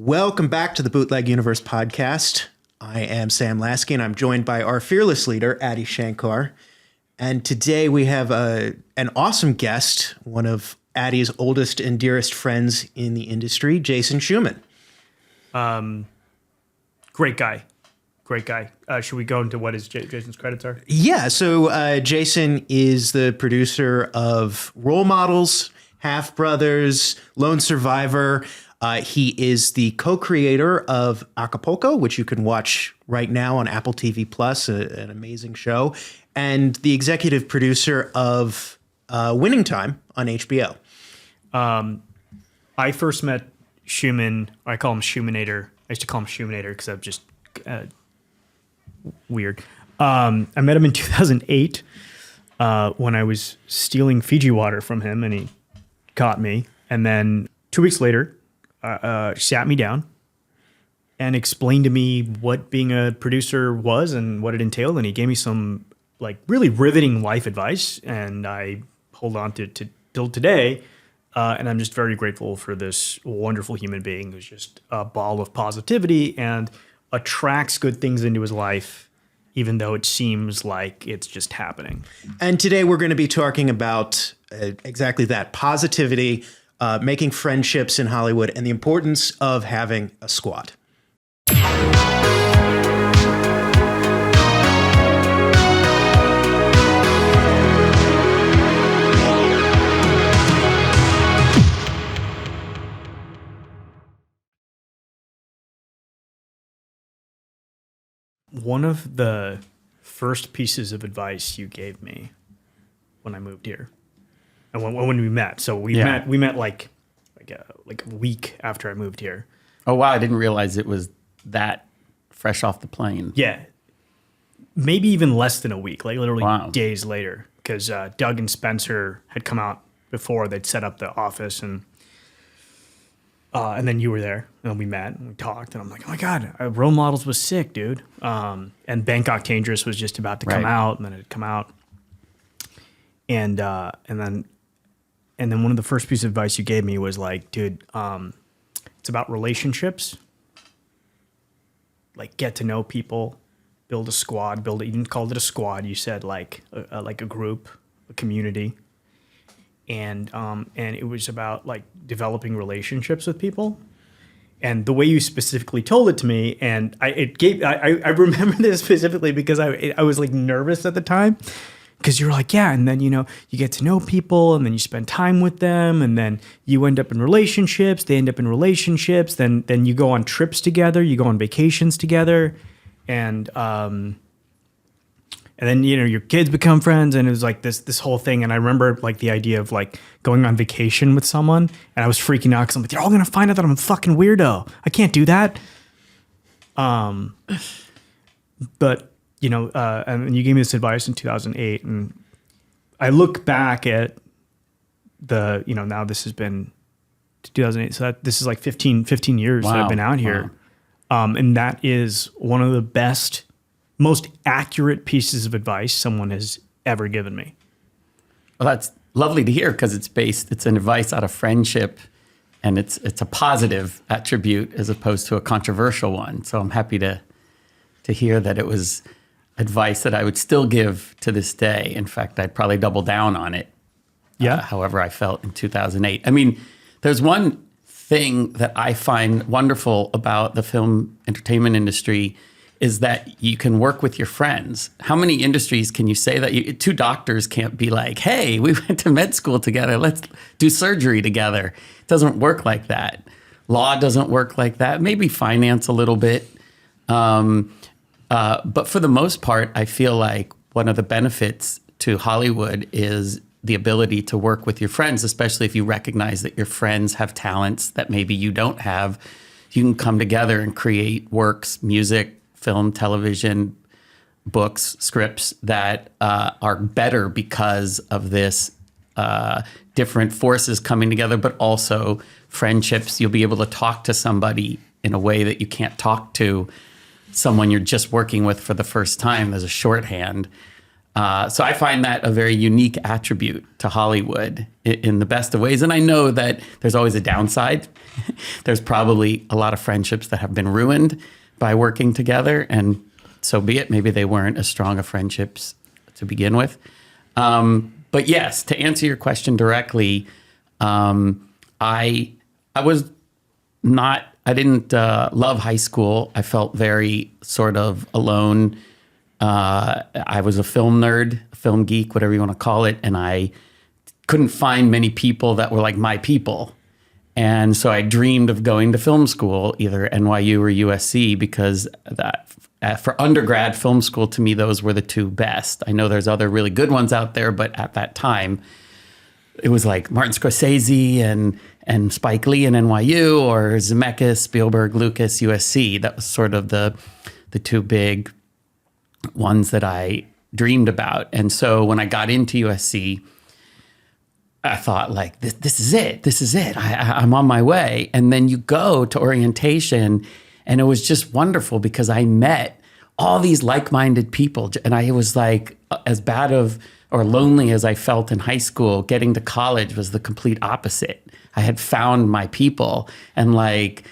Welcome back to the Bootleg Universe podcast. I am Sam Lasky, and I'm joined by our fearless leader, Adi Shankar. And today we have an awesome guest, one of Adi's oldest and dearest friends in the industry, Jason Shuman. Great guy. Should we go into what Jason's credits are? Yeah, so Jason is the producer of Role Models, Half Brothers, Lone Survivor. He is the co-creator of Acapulco, which you can watch right now on Apple TV Plus, an amazing show, and the executive producer of Winning Time on HBO. I first met Shuman, I call him Shumanator. I used to call him Shumanator because I'm just weird. I met him in 2008 when I was stealing Fiji water from him, and he caught me. And then 2 weeks later, sat me down and explained to me what being a producer was and what it entailed. And he gave me some like really riveting life advice, and I hold on to till today. And I'm just very grateful for this wonderful human being who's just a ball of positivity and attracts good things into his life, even though it seems like it's just happening. And today we're going to be talking about exactly that, positivity, making friendships in Hollywood, and the importance of having a squad. One of the first pieces of advice you gave me when I moved here, and when we met, so we met like a week after I moved here. Oh wow! I didn't realize it was that fresh off the plane. Yeah, maybe even less than a week, like literally Wow. days later, because Doug and Spencer had come out before. They'd set up the office, and then you were there, and we met and we talked, and I'm like, oh my God, Role Models was sick, dude. And Bangkok Dangerous was just about to come out, and then it had come out. And then one of the first pieces of advice you gave me was like, dude, it's about relationships. Like, get to know people, build a squad, you didn't call it a squad. You said like a group, a community. And it was about like developing relationships with people. And the way you specifically told it to me, and I remember this specifically because I was like nervous at the time, because you're like, yeah, and then you get to know people, and then you spend time with them, and then you end up in relationships, they end up in relationships, then you go on trips together, you go on vacations together, and then your kids become friends, and it was like this whole thing. And I remember like the idea of like going on vacation with someone, and I was freaking out because I'm like, they're all gonna find out that I'm a fucking weirdo. I can't do that. But and you gave me this advice in 2008, and I look back at the now this has been 2008, so this is like 15 years that I've been out here, and that is one of the best, most accurate pieces of advice someone has ever given me. Well, that's lovely to hear because it's an advice out of friendship, and it's a positive attribute as opposed to a controversial one. So I'm happy to hear that it was advice that I would still give to this day. In fact, I'd probably double down on it. Yeah. However I felt in 2008. I mean, there's one thing that I find wonderful about the film entertainment industry is that you can work with your friends. How many industries can you say that two doctors can't be like, hey, we went to med school together, let's do surgery together? It doesn't work like that. Law doesn't work like that. Maybe finance a little bit. But for the most part, I feel like one of the benefits to Hollywood is the ability to work with your friends, especially if you recognize that your friends have talents that maybe you don't have. You can come together and create works, music, film, television, books, scripts that are better because of this different forces coming together, but also friendships. You'll be able to talk to somebody in a way that you can't talk to someone you're just working with for the first time as a shorthand. So I find that a very unique attribute to Hollywood in the best of ways. And I know that there's always a downside. There's probably a lot of friendships that have been ruined by working together, and so be it. Maybe they weren't as strong of friendships to begin with. But yes, to answer your question directly, I was not, I didn't love high school. I felt very sort of alone. I was a film nerd, film geek, whatever you want to call it. And I couldn't find many people that were like my people. And so I dreamed of going to film school, either NYU or USC, because for undergrad film school, to me, those were the two best. I know there's other really good ones out there, but at that time, it was like Martin Scorsese and Spike Lee in NYU, or Zemeckis, Spielberg, Lucas, USC. That was sort of the two big ones that I dreamed about. And so when I got into USC, I thought, like, this is it. This is it. I'm on my way. And then you go to orientation, and it was just wonderful because I met all these like-minded people. And I was like, as bad of or lonely as I felt in high school, getting to college was the complete opposite. I had found my people, and like,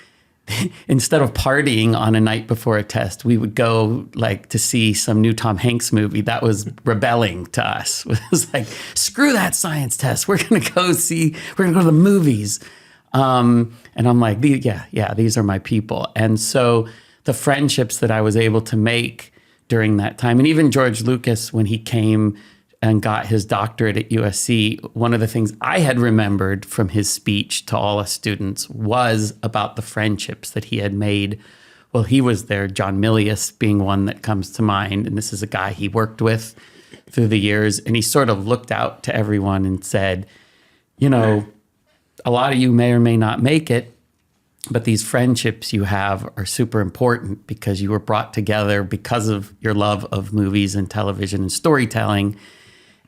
instead of partying on a night before a test, we would go like to see some new Tom Hanks movie. That was rebelling to us. It was like, screw that science test. We're going to go to the movies. And I'm like, these are my people. And so the friendships that I was able to make during that time, and even George Lucas, when he came and got his doctorate at USC, one of the things I had remembered from his speech to all us students was about the friendships that he had made while he was there, John Milius being one that comes to mind. And this is a guy he worked with through the years. And he sort of looked out to everyone and said, you know, a lot of you may or may not make it, but these friendships you have are super important because you were brought together because of your love of movies and television and storytelling.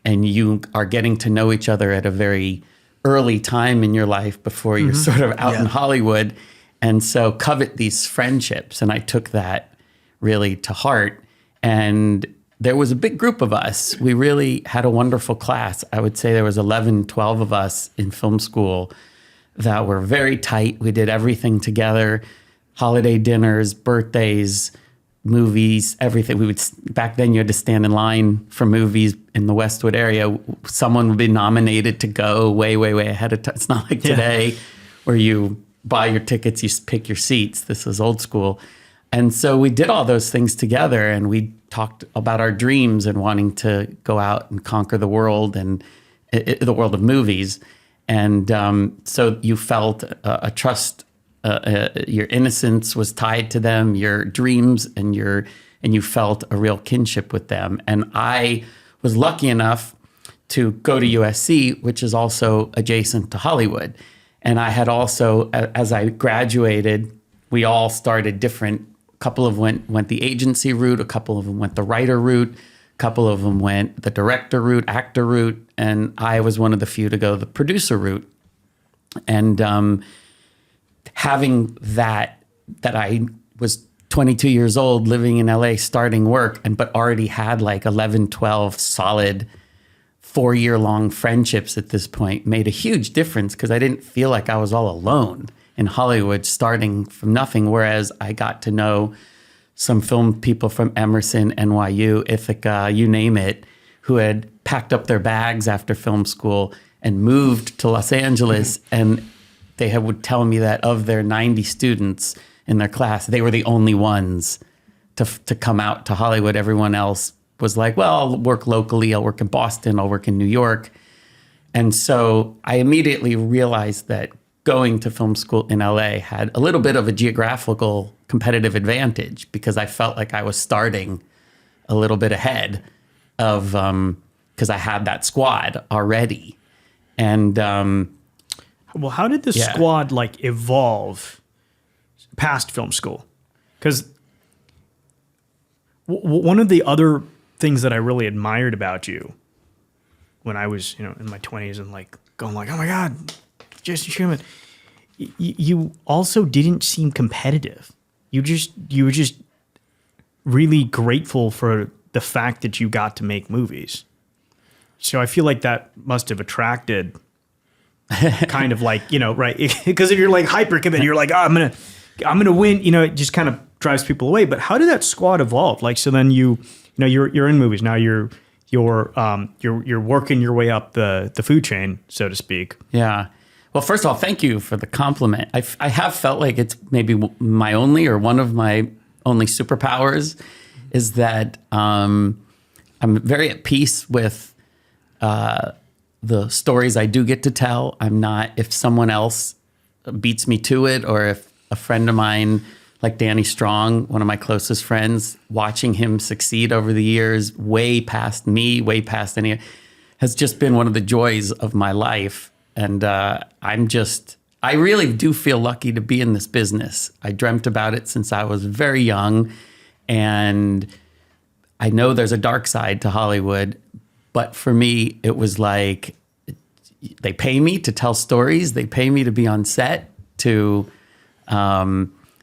And you are getting to know each other at a very early time in your life before you're sort of out in Hollywood. And so covet these friendships. And I took that really to heart. And there was a big group of us. We really had a wonderful class. I would say there was 11, 12 of us in film school that were very tight. We did everything together, holiday dinners, birthdays, movies, everything. We would, back then you had to stand in line for movies in the Westwood area. Someone would be nominated to go way, way, way ahead of time. It's not like today where you buy your tickets, you pick your seats. This is old school. And so we did all those things together, and we talked about our dreams and wanting to go out and conquer the world and the world of movies. And so you felt a trust. Your innocence was tied to them, your dreams, and you felt a real kinship with them. And I was lucky enough to go to USC, which is also adjacent to Hollywood. And I had also, as I graduated, we all started different. A couple of them went the agency route, a couple of them went the writer route, a couple of them went the director route, actor route, and I was one of the few to go the producer route. And having that I was 22 years old, living in LA, starting work, but already had like 11, 12 solid 4-year-long friendships at this point made a huge difference because I didn't feel like I was all alone in Hollywood starting from nothing, whereas I got to know some film people from Emerson, NYU, Ithaca, you name it, who had packed up their bags after film school and moved to Los Angeles, and they would tell me that of their 90 students in their class, they were the only ones to come out to Hollywood. Everyone else was like, well, I'll work locally. I'll work in Boston. I'll work in New York. And so I immediately realized that going to film school in LA had a little bit of a geographical competitive advantage because I felt like I was starting a little bit ahead of, because I had that squad already. And, well, how did the squad like evolve past film school? Because one of the other things that I really admired about you when I was, in my 20s and like going like, oh my God, Jason Shuman, you also didn't seem competitive. You were just really grateful for the fact that you got to make movies. So I feel like that must have attracted kind of like, right. Because if you're like hyper committed, you're like, oh, I'm going to win, it just kind of drives people away. But how did that squad evolve? Like, so then you're in movies. Now you're working your way up the food chain, so to speak. Yeah. Well, first of all, thank you for the compliment. I have felt like it's maybe my only or one of my only superpowers is that I'm very at peace with the stories I do get to tell. I'm not, if someone else beats me to it, or if a friend of mine, like Danny Strong, one of my closest friends, watching him succeed over the years, way past me, way past any, has just been one of the joys of my life. And I really do feel lucky to be in this business. I dreamt about it since I was very young. And I know there's a dark side to Hollywood, but for me, it was like, they pay me to tell stories. They pay me to be on set, to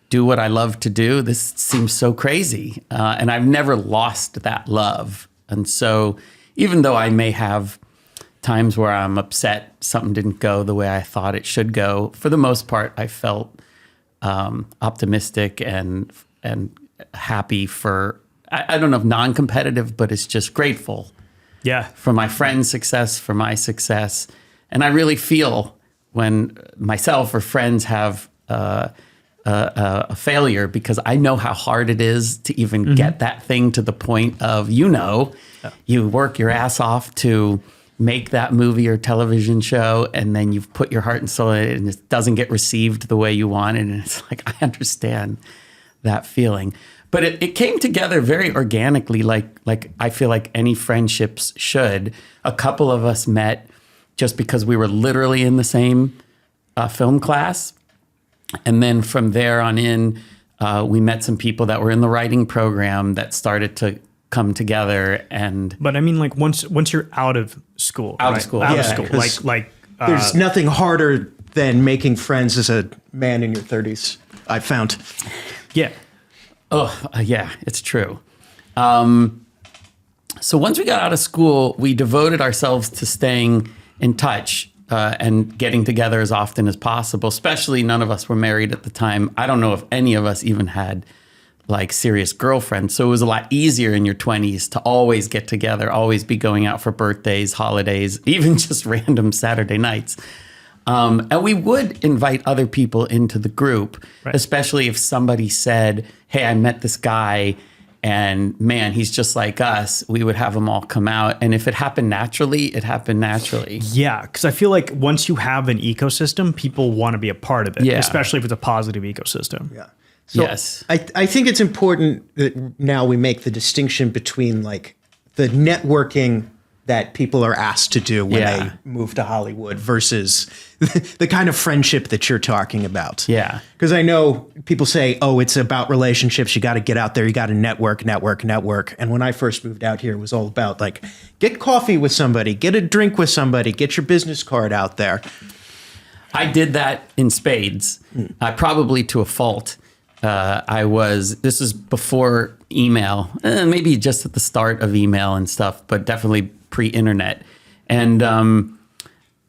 do what I love to do. This seems so crazy. And I've never lost that love. And so even though I may have times where I'm upset something didn't go the way I thought it should go, for the most part, I felt optimistic and happy for, I don't know if non-competitive, but it's just grateful. Yeah. For my friend's success, for my success. And I really feel when myself or friends have a failure, because I know how hard it is to even get that thing to the point of, you work your ass off to make that movie or television show, and then you've put your heart and soul in it, and it doesn't get received the way you want it. And it's like, I understand that feeling. But it came together very organically, like I feel like any friendships should. A couple of us met just because we were literally in the same film class. And then from there on in, we met some people that were in the writing program that started to come together. But I mean, like once you're out of school, out of school, like there's nothing harder than making friends as a man in your 30s, I've found. Yeah. Oh, yeah, it's true. So once we got out of school, we devoted ourselves to staying in touch and getting together as often as possible, especially none of us were married at the time. I don't know if any of us even had like serious girlfriends. So it was a lot easier in your 20s to always get together, always be going out for birthdays, holidays, even just random Saturday nights. And we would invite other people into the group, right, especially if somebody said, hey, I met this guy and man, he's just like us. We would have them all come out. And if it happened naturally, it happened naturally. Yeah, because I feel like once you have an ecosystem, people want to be a part of it, especially if it's a positive ecosystem. Yeah. So yes. I think it's important that now we make the distinction between like the networking that people are asked to do when they move to Hollywood versus the kind of friendship that you're talking about. Yeah. Because I know people say, oh, it's about relationships. You got to get out there. You got to network. And when I first moved out here, it was all about like, get coffee with somebody, get a drink with somebody, get your business card out there. I did that in spades, probably to a fault. This is before email, maybe just at the start of email and stuff, but definitely pre-internet. And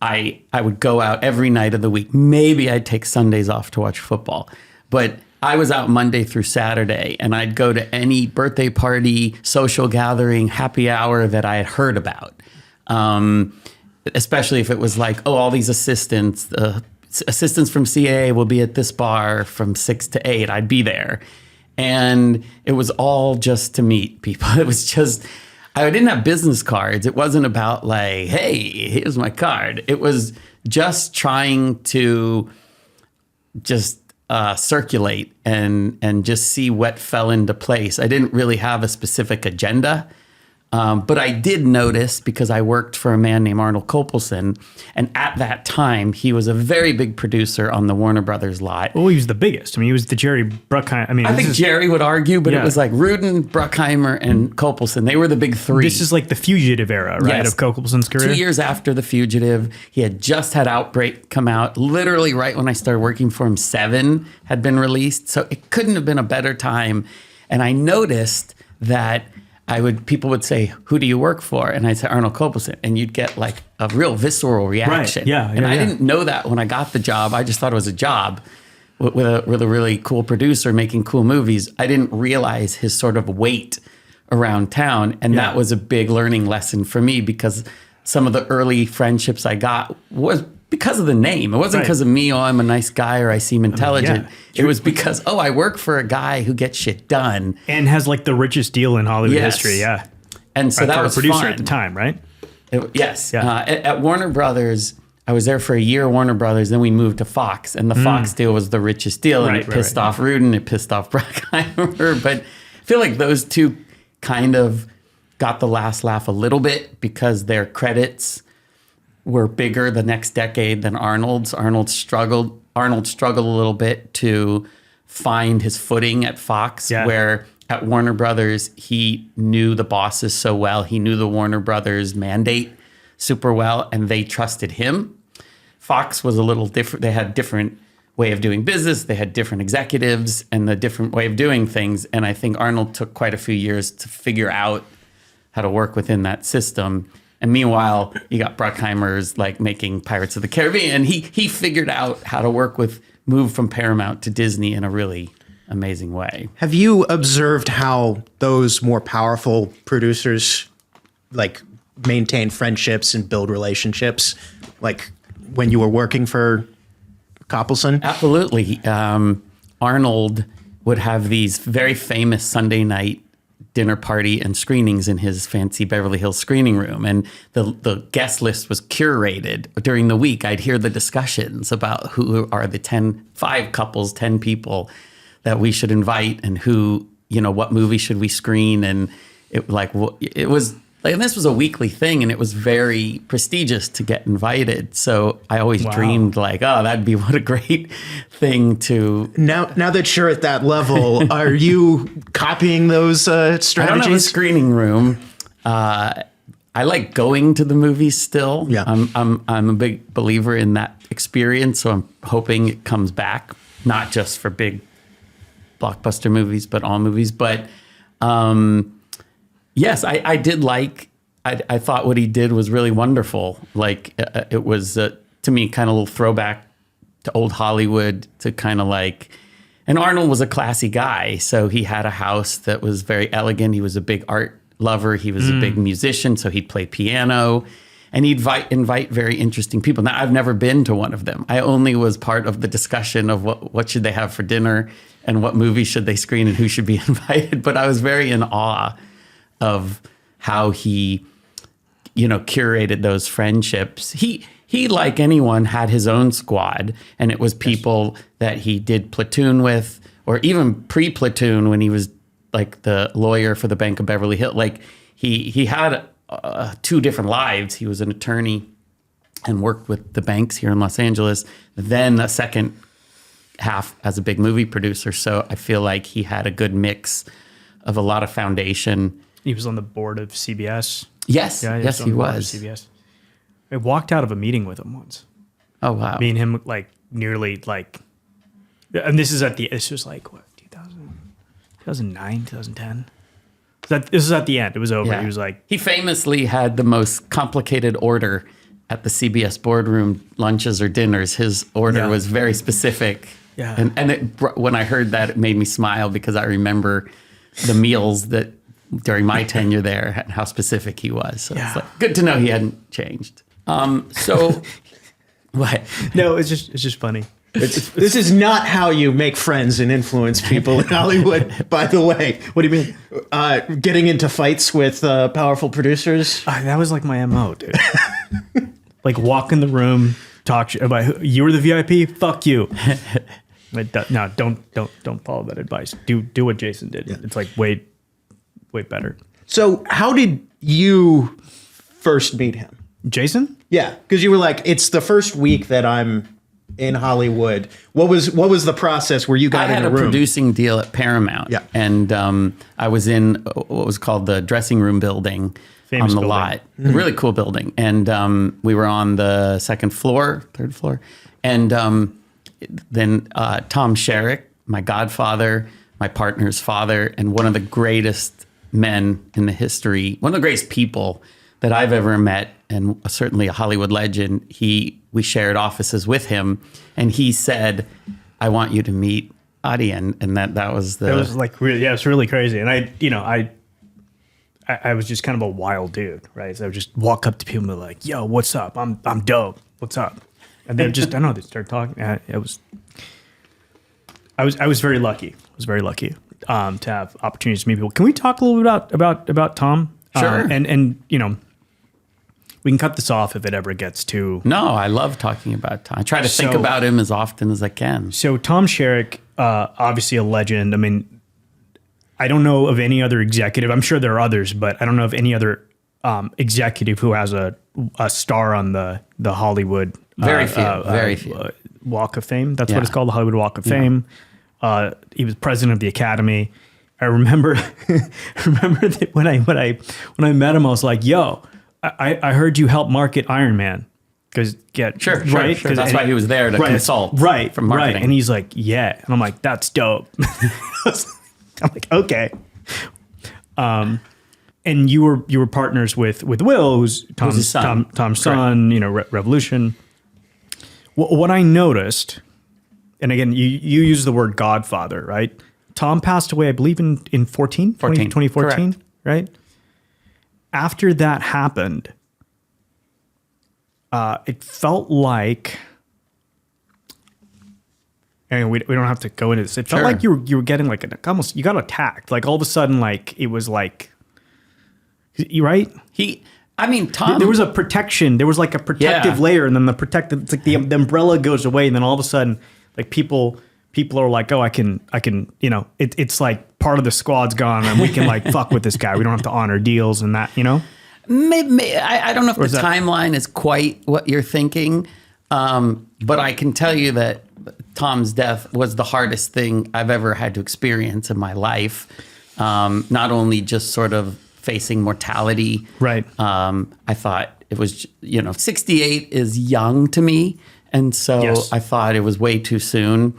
I would go out every night of the week. Maybe I'd take Sundays off to watch football, but I was out Monday through Saturday, and I'd go to any birthday party, social gathering, happy hour that I had heard about. Especially if it was like, oh, all these assistants from CAA will be at this bar from 6 to 8. I'd be there. And it was all just to meet people. It was just, I didn't have business cards. It wasn't about like, hey, here's my card. It was just trying to just circulate and just see what fell into place. I didn't really have a specific agenda. But I did notice, because I worked for a man named Arnold Kopelson, and at that time, he was a very big producer on the Warner Brothers lot. Oh, he was the biggest. I mean, he was the Jerry Bruckheimer. I mean, I think Jerry would argue, but it was like Rudin, Bruckheimer, and Kopelson. They were the big three. This is like the Fugitive era, right, yes, of Kopelson's career? 2 years after The Fugitive. He had just had Outbreak come out. Literally right when I started working for him, 7 had been released. So it couldn't have been a better time. And I noticed that people would say, "Who do you work for?" And I'd say Arnold Copelson, and you'd get like a real visceral reaction. Yeah, and I didn't know that when I got the job. I just thought it was a job with a really cool producer making cool movies. I didn't realize his sort of weight around town, and that was a big learning lesson for me, because some of the early friendships I got was because of the name. It wasn't because of me, oh, I'm a nice guy or I seem intelligent. It was because, oh, I work for a guy who gets shit done. And has like the richest deal in Hollywood history, And so that was for a producer fun. at the time, right? Yes. Yeah. At Warner Brothers, I was there for a year at Warner Brothers, then we moved to Fox, and the Fox deal was the richest deal, and it pissed off Rudin, it pissed off Bruckheimer, but I feel like those two kind of got the last laugh a little bit because their credits were bigger the next decade than Arnold's. Arnold struggled a little bit to find his footing at Fox, where at Warner Brothers, he knew the bosses so well. He knew the Warner Brothers mandate super well, and they trusted him. Fox was a little different. They had different way of doing business. They had different executives and the different way of doing things. And I think Arnold took quite a few years to figure out how to work within that system. And meanwhile, you got Bruckheimer's like making Pirates of the Caribbean. He figured out how to move from Paramount to Disney in a really amazing way. Have you observed how those more powerful producers like maintain friendships and build relationships? Like when you were working for Copelson? Absolutely. Arnold would have these very famous Sunday night dinner party and screenings in his fancy Beverly Hills screening room. And the guest list was curated. During the week, I'd hear the discussions about who are the 5 couples, 10 people that we should invite, and who, what movie should we screen. And this was a weekly thing, and it was very prestigious to get invited. So I always dreamed that'd be what a great thing to. Now that you're at that level, are you copying those strategies? I don't have a screening room. I like going to the movies still. Yeah. I'm a big believer in that experience, so I'm hoping it comes back, not just for big blockbuster movies, but all movies. But yes, I did I thought what he did was really wonderful. It was, to me, kind of a little throwback to old Hollywood, to kind of and Arnold was a classy guy. So he had a house that was very elegant. He was a big art lover. He was a big musician. So he'd play piano, and he'd invite very interesting people. Now, I've never been to one of them. I only was part of the discussion of what should they have for dinner and what movie should they screen and who should be invited. But I was very in awe of how he, curated those friendships. He, like anyone, had his own squad, and it was people that he did platoon with, or even pre-platoon when he was like the lawyer for the Bank of Beverly Hills. He had 2 different lives. He was an attorney and worked with the banks here in Los Angeles, then a second half as a big movie producer. So I feel like he had a good mix of a lot of foundation. He was on the board of CBS. Yes, yes, he was. CBS. I walked out of a meeting with him once. Oh, wow. Me and him, nearly, and this was what, 2009, 2010? This is at the end. It was over. Yeah. He was he famously had the most complicated order at the CBS boardroom lunches or dinners. His order was very specific. Yeah. And when I heard that, it made me smile, because I remember the meals that during my tenure there and how specific he was. So it's good to know he hadn't changed. So what? No, it's just funny. This is not how you make friends and influence people in Hollywood, by the way. What do you mean? Getting into fights with powerful producers? That was my MO, dude. Walk in the room, talk about you were the VIP. Fuck you. But no, don't follow that advice. Do what Jason did. Yeah. It's way better. So how did you first meet him? Jason? Yeah, because you were it's the first week that I'm in Hollywood. What was the process where you got in a room? I had a producing deal at Paramount. Yeah. And I was in what was called the dressing room building. Famous on the building. lot. Mm-hmm. Really cool building. And we were on the third floor. And then Tom Sharick, my godfather, my partner's father, and one of the greatest men in the history, one of the greatest people that I've ever met, and certainly a Hollywood legend. We shared offices with him, and he said, "I want you to meet Adi," and that was the. It was like really, yeah, it's really crazy. And I was just kind of a wild dude, right? So I would just walk up to people and be like, "Yo, what's up? I'm dope. What's up?" And then just I don't know, they start talking. I was very lucky. I was very lucky to have opportunities to meet people. Can we talk a little bit about Tom? Sure. And we can cut this off if it ever gets too. No, I love talking about Tom. I try to think about him as often as I can. So Tom Sharick, obviously a legend. I mean, I don't know of any other executive. I'm sure there are others, but I don't know of any other executive who has a star on the Hollywood very few Walk of Fame. That's what it's called, the Hollywood Walk of Fame. He was president of the Academy. I remember that when I met him, I was like, "Yo, I heard you help market Iron Man." Sure. That's why he was there to consult, from marketing. Right. And he's like, "Yeah," and I'm like, "That's dope." I'm like, "Okay." And you were partners with Will, who's Tom's son. You know, Revolution. What I noticed, and again, you use the word Godfather, right? Tom passed away, I believe, in 2014, correct. Right? After that happened, it felt like, and we don't have to go into this. It felt like you were getting like you got attacked. Like all of a sudden, like it was like, you right? Tom. There was a protection. There was like a protective layer, and then it's like the umbrella goes away, and then all of a sudden, like people are like, "Oh, I can, you know, it's like part of the squad's gone, and we can like fuck with this guy. We don't have to honor deals and that, you know." Maybe, I don't know if the timeline is quite what you're thinking, but I can tell you that Tom's death was the hardest thing I've ever had to experience in my life. Not only just sort of facing mortality. Right. I thought it was, 68 is young to me. And so I thought it was way too soon.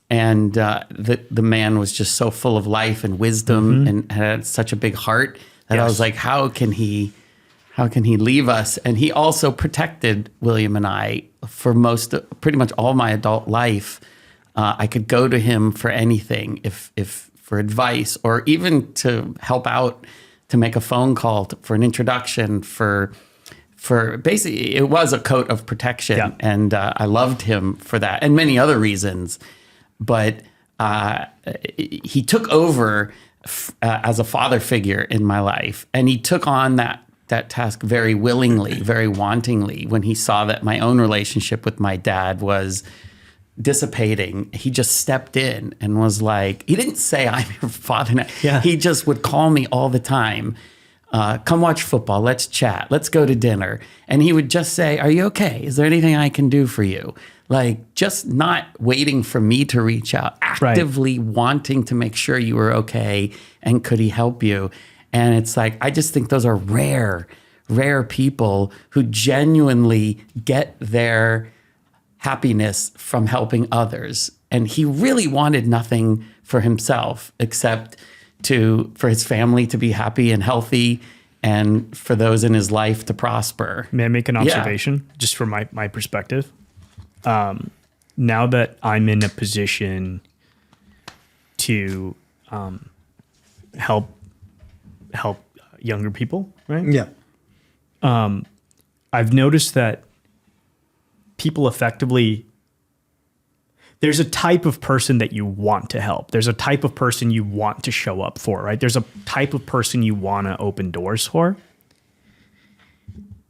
And the man was just so full of life and wisdom and had such a big heart that I was like, how can he leave us? And he also protected William and I for pretty much all my adult life. I could go to him for anything, if for advice or even to help out, to make a phone call for an introduction, for basically it was a coat of protection, and I loved him for that and many other reasons. But he took over as a father figure in my life, and he took on that task very willingly, very wantingly. When he saw that my own relationship with my dad was dissipating, he just stepped in and was like, he didn't say, "I'm your father now." Yeah. He just would call me all the time. Come watch football. Let's chat. Let's go to dinner. And he would just say, "Are you okay? Is there anything I can do for you?" Like, just not waiting for me to reach out, actively wanting to make sure you were okay and could he help you. And it's like, I just think those are rare people who genuinely get their happiness from helping others. And he really wanted nothing for himself except for his family to be happy and healthy, and for those in his life to prosper. May I make an observation just from my perspective? Now that I'm in a position to help younger people, right? Yeah. I've noticed that people effectively, there's a type of person that you want to help. There's a type of person you want to show up for, right? There's a type of person you want to open doors for.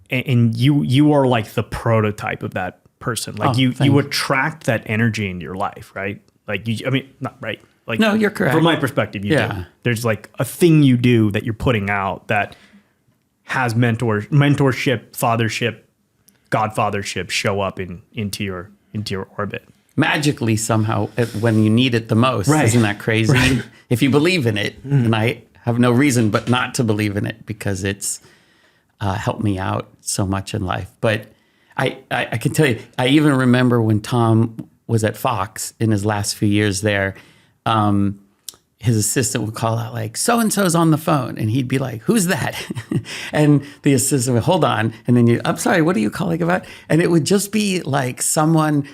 And you are like the prototype of that person. Like you attract that energy into your life, right? Like not right. Like, no, you're correct. From my perspective, you do. There's like a thing you do that you're putting out that has mentorship, fathership, godfathership show up into your orbit. Magically somehow when you need it the most. Right. Isn't that crazy? Right. If you believe in it, and I have no reason but not to believe in it because it's helped me out so much in life. But I can tell you, I even remember when Tom was at Fox in his last few years there, his assistant would call out like, so-and-so's on the phone. And he'd be like, who's that? And the assistant would, hold on. And then I'm sorry, what are you calling about? And it would just be like someone,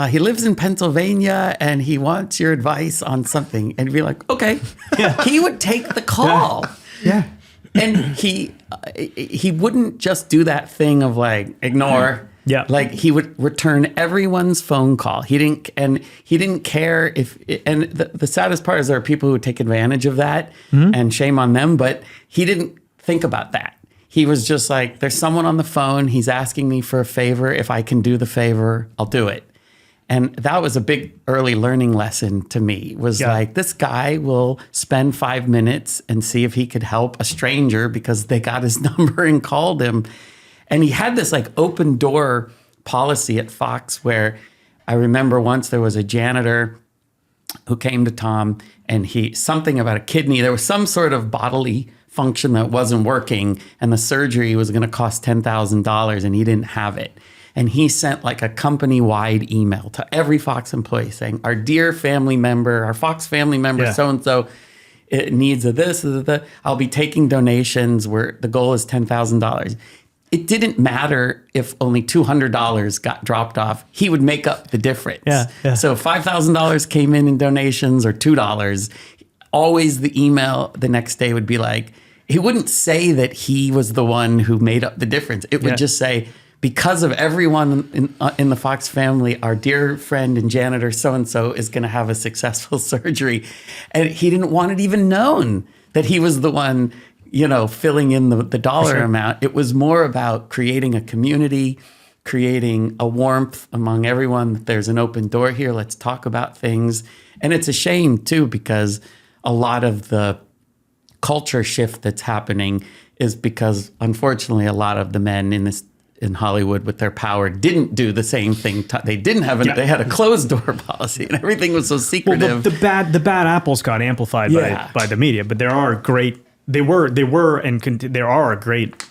he lives in Pennsylvania and he wants your advice on something. And he'd be like, okay. Yeah. He would take the call. Yeah. And he wouldn't just do that thing of like, ignore. Yeah. Like he would return everyone's phone call. He didn't care if, and the saddest part is there are people who take advantage of that and shame on them, but he didn't think about that. He was just like, there's someone on the phone. He's asking me for a favor. If I can do the favor, I'll do it. And that was a big early learning lesson to me, was like, this guy will spend 5 minutes and see if he could help a stranger because they got his number and called him. And he had this like open door policy at Fox where I remember once there was a janitor who came to Tom and something about a kidney. There was some sort of bodily function that wasn't working and the surgery was going to cost $10,000 and he didn't have it. And he sent like a company-wide email to every Fox employee saying, our dear family member, our Fox family member, so-and-so, it needs a this, I'll be taking donations where the goal is $10,000. It didn't matter if only $200 got dropped off. He would make up the difference. Yeah. So if $5,000 came in donations or $2, always the email the next day would be like, he wouldn't say that he was the one who made up the difference. It would just say, because of everyone in the Fox family, our dear friend and janitor so-and-so is going to have a successful surgery. And he didn't want it even known that he was the one, filling in the dollar amount. It was more about creating a community, creating a warmth among everyone. That there's an open door here. Let's talk about things. And it's a shame too, because a lot of the culture shift that's happening is because, unfortunately, a lot of the men in Hollywood with their power didn't do the same thing. They didn't have they had a closed door policy and everything was so secretive. Well, the bad apples got amplified by the media, but there are great. There are great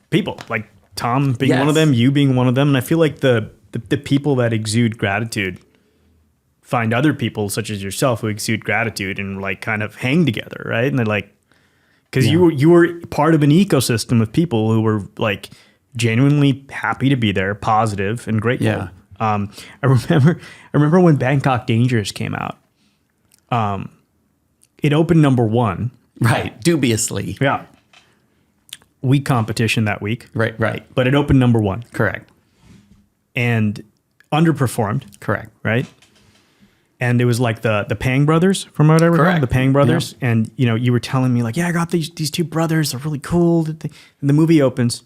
people like Tom being one of them, you being one of them, and I feel like the people that exude gratitude find other people such as yourself who exude gratitude and like kind of hang together, right? And they're like, because you were part of an ecosystem of people who were like genuinely happy to be there, positive and grateful. Yeah. I remember when Bangkok Dangerous came out. It opened number 1. Right. Dubiously. Yeah. Weak competition that week. Right. But it opened number 1. Correct. And underperformed. Correct. Right. And it was like the Pang brothers, from what I remember, the Pang brothers. Yeah. And you were telling me like, yeah, I got these two brothers. They're really cool. And the movie opens,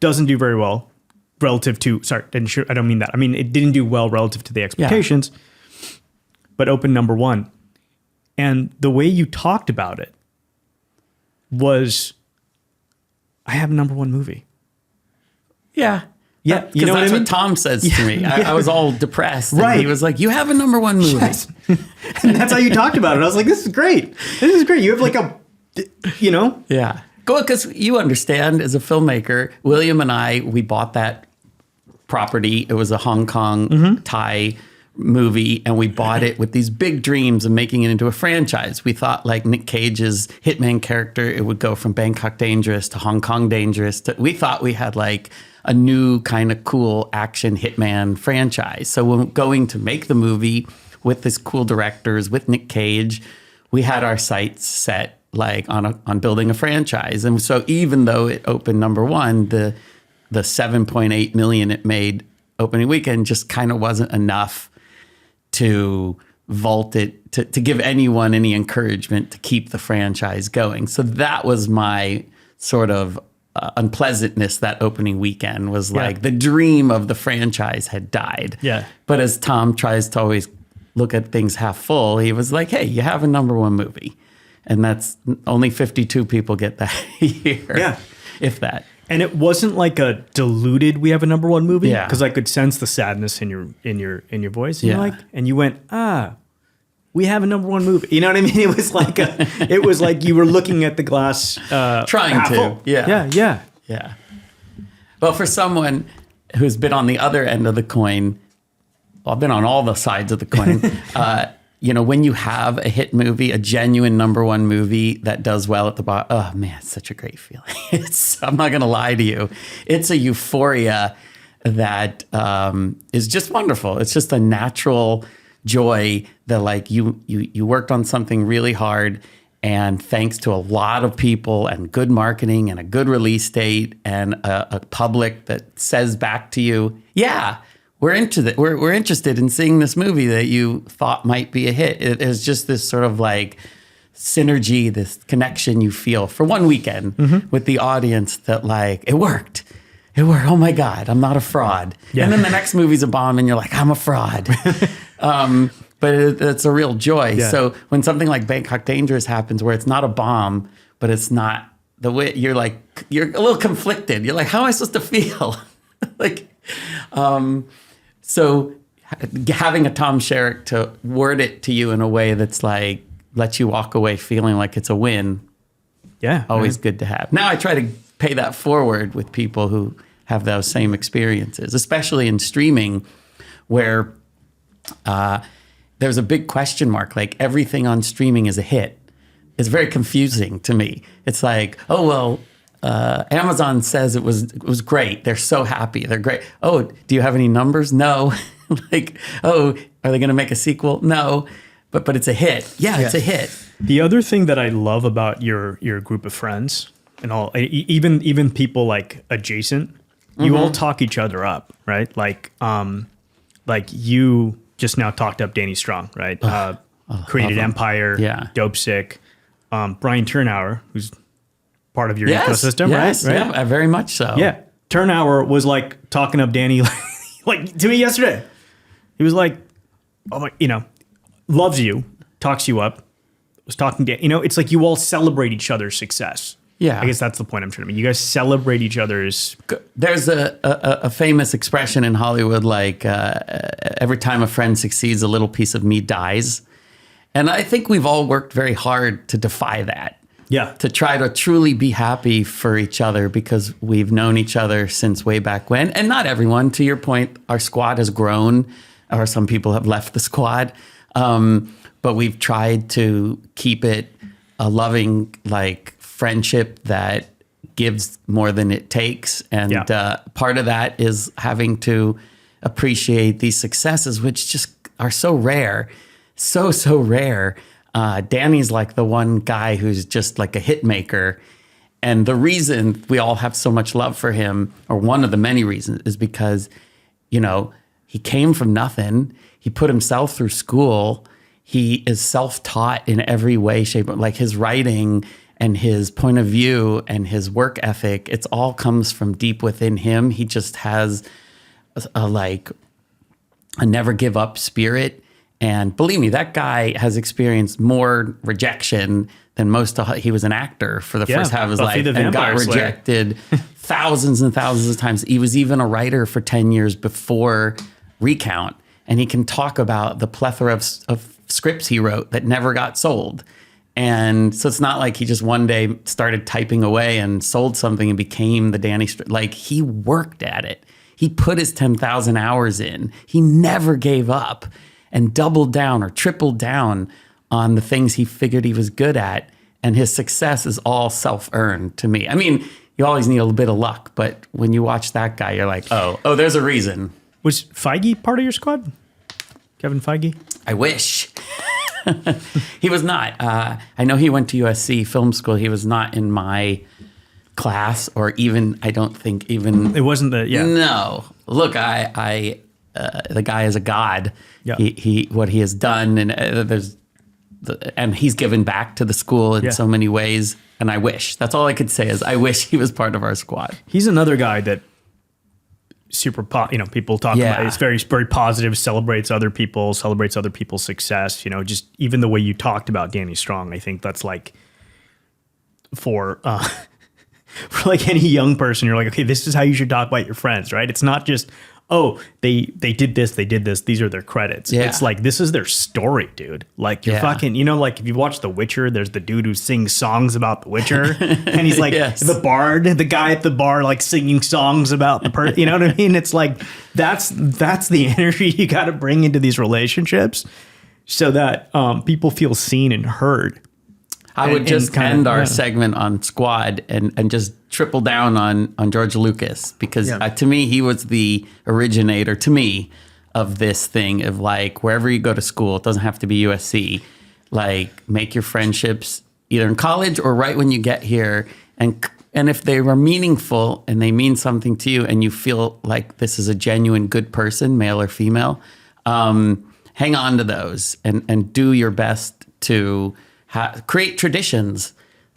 doesn't do very well relative to. Sorry, I don't mean that. I mean it didn't do well relative to the expectations, but opened number 1. And the way you talked about it was, I have a number 1 movie. Yeah. Yeah, because that's what Tom says to me. I was all depressed. And he was like, you have a number 1 movie. Yes. And that's how you talked about it. I was like, this is great. You have like Yeah. Because you understand, as a filmmaker, William and I, we bought that property. It was a Hong Kong Thai movie, and we bought it with these big dreams of making it into a franchise. We thought like Nick Cage's Hitman character, it would go from Bangkok Dangerous to Hong Kong Dangerous. We thought we had like a new kind of cool action Hitman franchise. So when going to make the movie with this cool directors, with Nick Cage, we had our sights set like on building a franchise. And so even though it opened number 1, the 7.8 million it made opening weekend just kind of wasn't enough to vault it, to give anyone any encouragement to keep the franchise going. So that was my sort of unpleasantness that opening weekend, was like the dream of the franchise had died. Yeah. But as Tom tries to always look at things half full, he was like, hey, you have a number 1 movie. And that's only 52 people get that year. Yeah. If that. And it wasn't like a diluted, we have a number 1 movie. Yeah. Because I could sense the sadness in your voice. And and you went, we have a number 1 movie. You know what I mean? It was like you were looking at the glass trying to. full. Yeah. Well, for someone who's been on the other end of the coin, well, I've been on all the sides of the coin. when you have a hit movie, a genuine #1 movie that does well at the box, oh man, it's such a great feeling. I'm not going to lie to you. It's a euphoria that is just wonderful. It's just a natural joy that like you worked on something really hard, and thanks to a lot of people and good marketing and a good release date and a public that says back to you, yeah, we're interested in seeing this movie that you thought might be a hit. It is just this sort of like synergy, this connection you feel for one weekend with the audience that like, it worked. It worked. Oh my God, I'm not a fraud. Yeah. And then the next movie's a bomb and you're like, I'm a fraud. But it's a real joy. Yeah. So when something like Bangkok Dangerous happens where it's not a bomb, but it's not the way, you're a little conflicted. You're like, how am I supposed to feel? So having a Tom Sharick to word it to you in a way that's like, lets you walk away feeling like it's a win. Yeah. Always good to have. Now I try to pay that forward with people who have those same experiences, especially in streaming where there's a big question mark. Like everything on streaming is a hit. It's very confusing to me. It's like, oh, well, Amazon says it was great. They're so happy. They're great. Oh, do you have any numbers? No. Like, oh, are they going to make a sequel? No. But it's a hit. Yeah, it's a hit. The other thing that I love about your group of friends and all, even people like adjacent, you all talk each other up, right? Like you just now talked up Danny Strong, right? Created Empire, Dope Sick, Brian Turnauer, who's part of your ecosystem, right? Yeah, very much so. Yeah, Turnauer was like talking up Danny, like to me yesterday. He was like, "Oh my, loves you, talks you up." Was talking to it's like you all celebrate each other's success. Yeah, I guess that's the point I'm trying to make. You guys celebrate each other's. There's a famous expression in Hollywood, like every time a friend succeeds, a little piece of me dies, and I think we've all worked very hard to defy that. Yeah, to try to truly be happy for each other because we've known each other since way back when, and not everyone. To your point, our squad has grown, or some people have left the squad, but we've tried to keep it a loving, like, friendship that gives more than it takes. And part of that is having to appreciate these successes, which just are so rare, so rare. Danny's like the one guy who's just like a hit maker. And the reason we all have so much love for him, or one of the many reasons, is because, he came from nothing. He put himself through school. He is self-taught in every way, shape, like his writing and his point of view and his work ethic. It's all comes from deep within him. He just has a never give up spirit. And believe me, that guy has experienced more rejection than most of. He was an actor for the first half of his life and got rejected thousands and thousands of times. He was even a writer for 10 years before Recount. And he can talk about the plethora of scripts he wrote that never got sold. And so it's not like he just one day started typing away and sold something and became the Danny. Like, he worked at it. He put his 10,000 hours in. He never gave up and doubled down or tripled down on the things he figured he was good at. And his success is all self-earned to me. I mean, you always need a little bit of luck, but when you watch that guy, you're like, oh, there's a reason. Was Feige part of your squad? Kevin Feige? I wish. He was not. I know he went to USC film school. He was not in my class, or even, I don't think even. It wasn't No. Look, the guy is a god. Yeah. He what he has done, and and he's given back to the school in so many ways. And I wish. That's all I could say is I wish he was part of our squad. He's another guy that people talk about. It's very, very positive, celebrates other people's success. Just even the way you talked about Danny Strong, I think that's like for like any young person, you're like, okay, this is how you should talk about your friends, right? It's not just, oh, they did this, these are their credits. Yeah. It's like, this is their story, dude. Like, you're fucking, like if you watch The Witcher, there's the dude who sings songs about The Witcher, and he's like the bard, the guy at the bar, like singing songs about the person, you know what I mean? It's like, that's the energy you got to bring into these relationships. so that people feel seen and heard. I would And just kind end of, our yeah. segment on Squad and just triple down on George Lucas, because Yeah. to me, he was the originator, to me, of this thing of like, wherever you go to school, it doesn't have to be USC, like make your friendships either in college or right when you get here. And if they were meaningful and they mean something to you and you feel like this is a genuine good person, male or female, hang on to those and do your best to create traditions.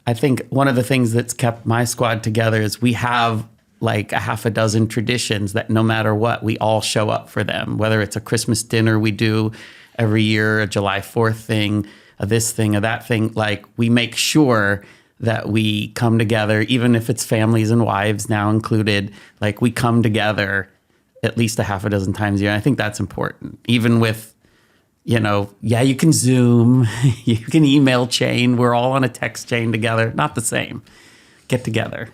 I think one of the things that's kept my squad together is we have like a half a dozen traditions that no matter what, we all show up for them, whether it's a Christmas dinner we do every year, a July 4th thing, a this thing, a that thing. Like we make sure that we come together, even if it's families and wives now included, like we come together at least a half a dozen times a year. And I think that's important, even with, you can Zoom, you can email chain. We're all on a text chain together. Not the same. Get together.